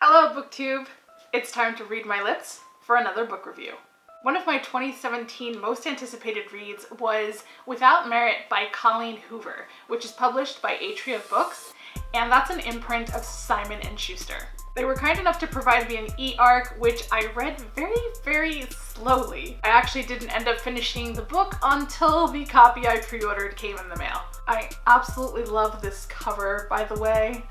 Hello BookTube! It's time to read my lips for another book review. One of my 2017 most anticipated reads was Without Merit by Colleen Hoover, which is published by Atria Books, and that's an imprint of Simon & Schuster. They were kind enough to provide me an e-arc, which I read very slowly. I actually didn't end up finishing the book until the copy I pre-ordered came in the mail. I absolutely love this cover, by the way.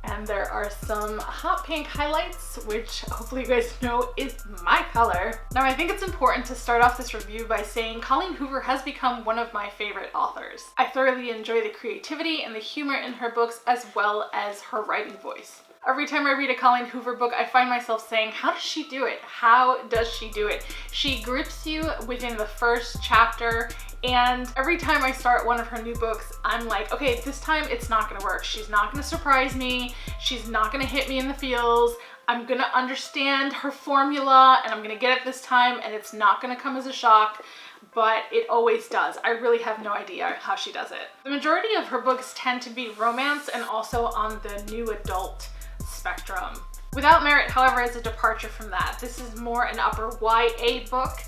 And there are some hot pink highlights, which hopefully you guys know is my color. Now, I think it's important to start off this review by saying Colleen Hoover has become one of my favorite authors. I thoroughly enjoy the creativity and the humor in her books, as well as her writing voice. Every time I read a Colleen Hoover book, I find myself saying, how does she do it? How does she do it? She grips you within the first chapter, and every time I start one of her new books, I'm like, okay, this time it's not gonna work. She's not gonna surprise me. She's not gonna hit me in the feels. I'm gonna understand her formula, and I'm gonna get it this time, and it's not gonna come as a shock. But it always does. I really have no idea how she does it. The majority of her books tend to be romance and also on the new adult spectrum. Without Merit, however, is a departure from that. This is more an upper YA book,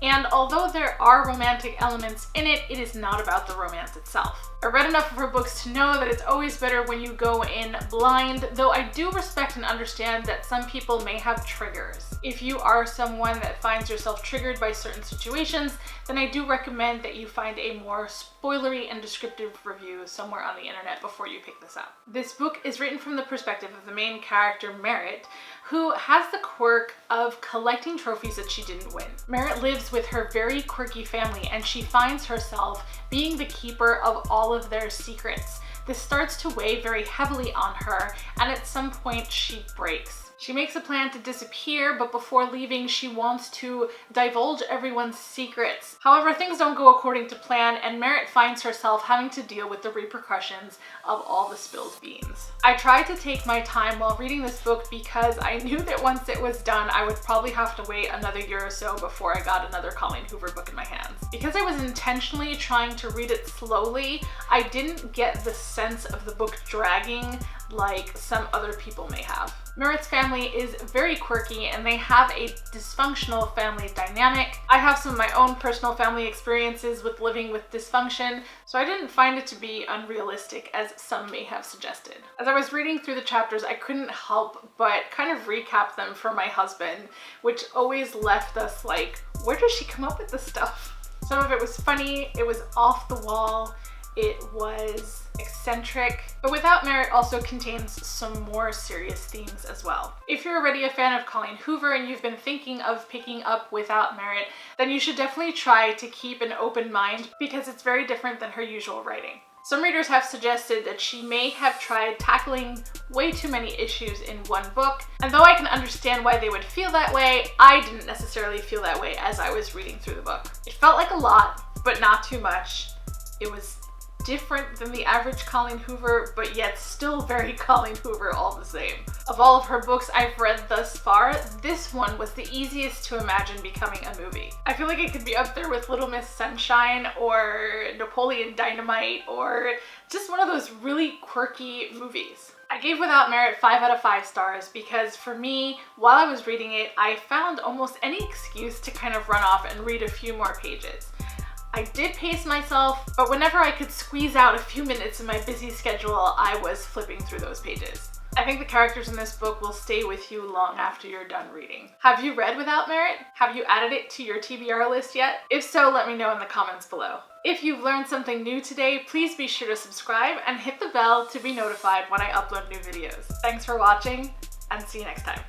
and although there are romantic elements in it, it is not about the romance itself. I read enough of her books to know that it's always better when you go in blind, though I do respect and understand that some people may have triggers. If you are someone that finds yourself triggered by certain situations, then I do recommend that you find a more spoilery and descriptive review somewhere on the internet before you pick this up. This book is written from the perspective of the main character, Merit, who has the quirk of collecting trophies that she didn't win. Merit lives with her very quirky family, and she finds herself being the keeper of all of their secrets. This starts to weigh very heavily on her, and at some point she breaks. She makes a plan to disappear, but before leaving, she wants to divulge everyone's secrets. However, things don't go according to plan, and Merit finds herself having to deal with the repercussions of all the spilled beans. I tried to take my time while reading this book because I knew that once it was done, I would probably have to wait another year or so before I got another Colleen Hoover book in my hands. Because I was intentionally trying to read it slowly, I didn't get the sense of the book dragging like some other people may have. Merit's family is very quirky, and they have a dysfunctional family dynamic. I have some of my own personal family experiences with living with dysfunction, so I didn't find it to be unrealistic as some may have suggested. As I was reading through the chapters, I couldn't help but kind of recap them for my husband, which always left us like, where does she come up with this stuff? Some of it was funny, it was off the wall, it was eccentric, but Without Merit also contains some more serious themes as well. If you're already a fan of Colleen Hoover and you've been thinking of picking up Without Merit, then you should definitely try to keep an open mind because it's very different than her usual writing. Some readers have suggested that she may have tried tackling way too many issues in one book, and though I can understand why they would feel that way, I didn't necessarily feel that way as I was reading through the book. It felt like a lot, but not too much. It was different than the average Colleen Hoover, but yet still very Colleen Hoover all the same. Of all of her books I've read thus far, this one was the easiest to imagine becoming a movie. I feel like it could be up there with Little Miss Sunshine or Napoleon Dynamite, or just one of those really quirky movies. I gave Without Merit 5 out of 5 stars because for me, while I was reading it, I found almost any excuse to kind of run off and read a few more pages. I did pace myself, but whenever I could squeeze out a few minutes in my busy schedule, I was flipping through those pages. I think the characters in this book will stay with you long after you're done reading. Have you read Without Merit? Have you added it to your TBR list yet? If so, let me know in the comments below. If you've learned something new today, please be sure to subscribe and hit the bell to be notified when I upload new videos. Thanks for watching, and see you next time.